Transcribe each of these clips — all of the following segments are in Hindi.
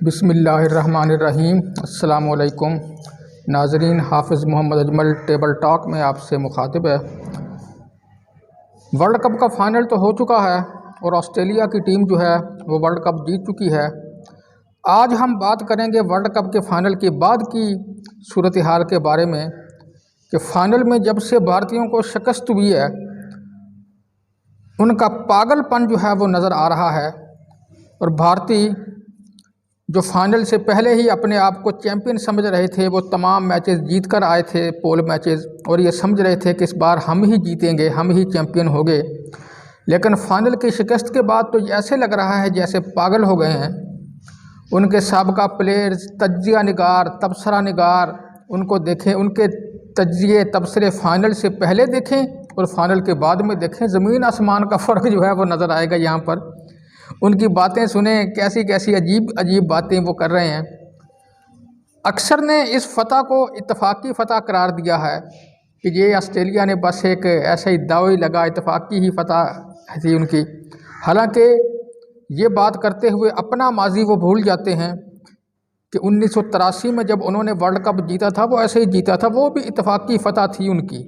बिस्मिल्लाहिर्रहमानिर्रहीम। अस्सलामुअलैकुम नाज़रीन, हाफ़िज़ मोहम्मद अजमल टेबल टॉक में आपसे मुखातिब है। वर्ल्ड कप का फ़ाइनल तो हो चुका है और ऑस्ट्रेलिया की टीम जो है वो वर्ल्ड कप जीत चुकी है। आज हम बात करेंगे वर्ल्ड कप के फ़ाइनल के बाद की सूरत हाल के बारे में कि फ़ाइनल में जब से भारतीयों को शिकस्त हुई है उनका पागलपन जो है वो नज़र आ रहा है। और भारतीय जो फाइनल से पहले ही अपने आप को चैंपियन समझ रहे थे, वो तमाम मैचेस जीत कर आए थे, पोल मैचेस, और ये समझ रहे थे कि इस बार हम ही जीतेंगे, हम ही चैंपियन हो गए। लेकिन फाइनल की शिकस्त के बाद तो ऐसे लग रहा है जैसे पागल हो गए हैं। उनके साबका प्लेयर्स, तज्जिया निगार, तबसरा निगार, उनको देखें, उनके तज्जिए तबसरे फ़ाइनल से पहले देखें और फाइनल के बाद में देखें, ज़मीन आसमान का फ़र्क जो है वो नज़र आएगा। यहाँ पर उनकी बातें सुने, कैसी कैसी अजीब अजीब बातें वो कर रहे हैं। अक्सर ने इस फतह को इत्तफाकी फ़तह करार दिया है कि ये ऑस्ट्रेलिया ने बस एक ऐसा ही दाव ही लगा, इत्तफाकी ही फतह थी उनकी। हालांकि ये बात करते हुए अपना माजी वो भूल जाते हैं कि 1983 में जब उन्होंने वर्ल्ड कप जीता था वो ऐसे ही जीता था, वो भी इत्तफाकी फ़तह थी उनकी।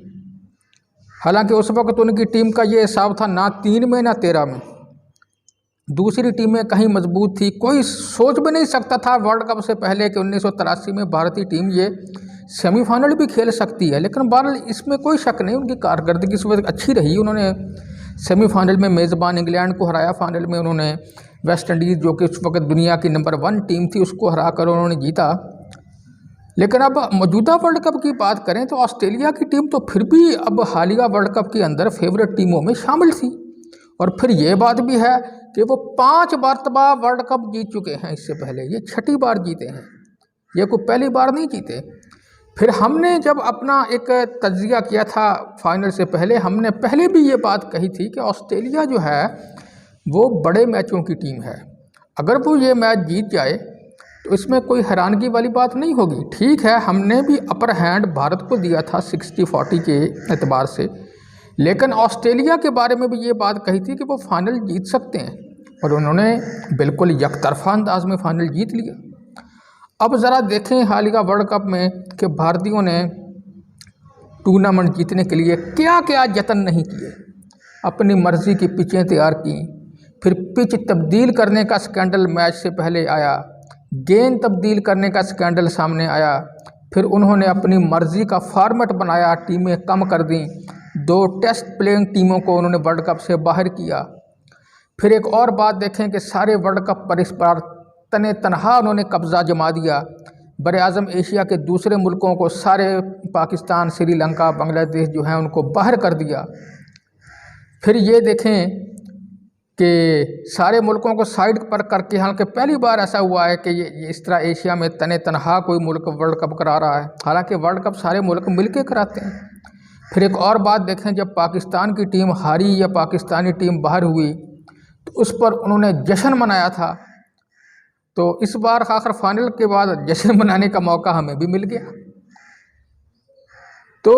हालांकि उस वक्त उनकी टीम का ये हिसाब था ना 3 में ना 13 में, दूसरी टीमें कहीं मजबूत थी। कोई सोच भी नहीं सकता था वर्ल्ड कप से पहले कि 1983 में भारतीय टीम ये सेमीफाइनल भी खेल सकती है। लेकिन बहरहाल इसमें कोई शक नहीं, उनकी कारकर्दगी इस वक्त अच्छी रही। उन्होंने सेमीफाइनल में मेज़बान इंग्लैंड को हराया, फाइनल में उन्होंने वेस्ट इंडीज़ जो कि उस वक्त दुनिया की नंबर 1 टीम थी उसको हरा कर उन्होंने जीता। लेकिन अब मौजूदा वर्ल्ड कप की बात करें तो ऑस्ट्रेलिया की टीम तो फिर भी अब हालिया वर्ल्ड कप के अंदर फेवरेट टीमों में शामिल थी। और फिर ये बात भी है कि वो 5 मरतबा वर्ल्ड कप जीत चुके हैं इससे पहले, ये 6ठी बार जीते हैं, ये कोई पहली बार नहीं जीते। फिर हमने जब अपना एक तज्जिया किया था फाइनल से पहले, हमने पहले भी ये बात कही थी कि ऑस्ट्रेलिया जो है वो बड़े मैचों की टीम है। अगर वो ये मैच जीत जाए तो इसमें कोई हैरानगी वाली बात नहीं होगी। ठीक है, हमने भी अपर हैंड भारत को दिया था 60-40 के एतबार से, लेकिन ऑस्ट्रेलिया के बारे में भी ये बात कही थी कि वो फाइनल जीत सकते हैं और उन्होंने बिल्कुल यकतरफा अंदाज में फाइनल जीत लिया। अब ज़रा देखें हालिया वर्ल्ड कप में कि भारतीयों ने टूर्नामेंट जीतने के लिए क्या क्या जतन नहीं किए। अपनी मर्ज़ी की पिचें तैयार की, फिर पिच तब्दील करने का स्कैंडल मैच से पहले आया, गेंद तब्दील करने का स्कैंडल सामने आया, फिर उन्होंने अपनी मर्ज़ी का फॉर्मेट बनाया, टीमें कम कर दी, 2 टेस्ट प्लेइंग टीमों को उन्होंने वर्ल्ड कप से बाहर किया। फिर एक और बात देखें कि सारे वर्ल्ड कप पर इस बार तने तनहा उन्होंने कब्ज़ा जमा दिया। बरआज़म एशिया के दूसरे मुल्कों को, सारे पाकिस्तान, श्रीलंका, बांग्लादेश जो हैं उनको बाहर कर दिया। फिर ये देखें कि सारे मुल्कों को साइड पर करके, हालांकि पहली बार ऐसा हुआ है कि ये इस तरह एशिया में तने तनहा कोई मुल्क वर्ल्ड कप करा रहा है। हालांकि वर्ल्ड कप सारे मुल्क मिलके कराते हैं। फिर एक और बात देखें, जब पाकिस्तान की टीम हारी या पाकिस्तानी टीम बाहर हुई तो उस पर उन्होंने जश्न मनाया था। तो इस बार आखिर फाइनल के बाद जश्न मनाने का मौका हमें भी मिल गया। तो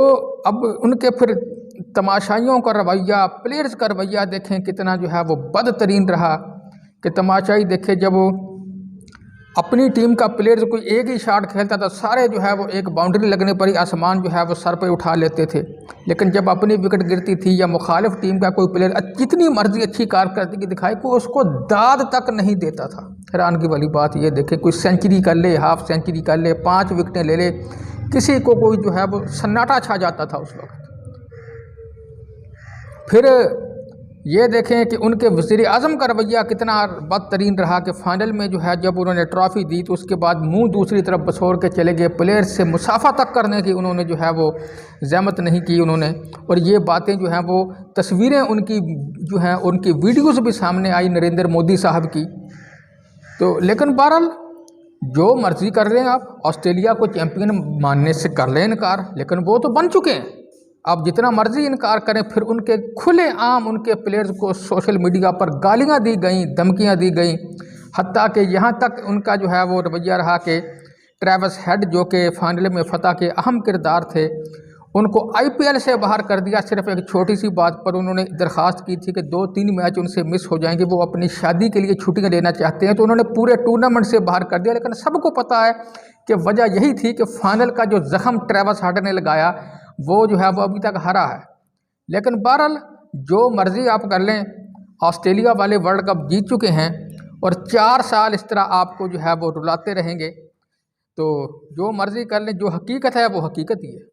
अब उनके फिर तमाशाइयों का रवैया, प्लेयर्स का रवैया देखें कितना जो है वो बदतरीन रहा। कि तमाशाई देखे, जब वो अपनी टीम का प्लेयर कोई एक ही शॉट खेलता था, सारे जो है वो एक बाउंड्री लगने पर ही आसमान जो है वो सर पे उठा लेते थे। लेकिन जब अपनी विकेट गिरती थी या मुखालिफ टीम का कोई प्लेयर जितनी मर्जी अच्छी कारकर्दगी दिखाई, कोई उसको दाद तक नहीं देता था। हैरानगी वाली बात ये देखें, कोई सेंचुरी कर ले, हाफ सेंचुरी कर ले, 5 विकेटें ले ले, किसी को कोई जो है वो सन्नाटा छा जाता था उस वक्त। फिर ये देखें कि उनके वज़ीर आज़म का रवैया कितना बदतरीन रहा कि फ़ाइनल में जो है जब उन्होंने ट्रॉफ़ी दी तो उसके बाद मुंह दूसरी तरफ बसोर के चले गए। प्लेयर से मुसाफा तक करने की उन्होंने जो है वो ज़हमत नहीं की उन्होंने। और ये बातें जो हैं वो तस्वीरें उनकी जो हैं, उनकी वीडियोज़ भी सामने आई नरेंद्र मोदी साहब की। तो लेकिन बहरहाल जो मर्ज़ी कर रहे हैं आप, ऑस्ट्रेलिया को चैम्पियन मानने से कर लें इनकार, लेकिन वो तो बन चुके हैं। आप जितना मर्जी इनकार करें, फिर उनके खुले आम उनके प्लेयर्स को सोशल मीडिया पर गालियां दी गई, धमकियां दी गई। हत्ता कि यहाँ तक उनका जो है वो रवैया रहा कि ट्रेविस हेड जो कि फाइनल में फतह के अहम किरदार थे, उनको आईपीएल से बाहर कर दिया सिर्फ एक छोटी सी बात पर। उन्होंने दरख्वास्त की थी कि 2-3 मैच उनसे मिस हो जाएंगे, वो अपनी शादी के लिए छुट्टियां लेना चाहते हैं, तो उन्होंने पूरे टूर्नामेंट से बाहर कर दिया। लेकिन सबको पता है कि वजह यही थी कि फाइनल का जो जख्म ट्रेविस हेड ने लगाया वो जो है वो अभी तक हरा है। लेकिन बहरहाल जो मर्ज़ी आप कर लें, ऑस्ट्रेलिया वाले वर्ल्ड कप जीत चुके हैं और 4 साल इस तरह आपको जो है वो रुलाते रहेंगे। तो जो मर्ज़ी कर लें, जो हकीकत है वो हकीकत ही है।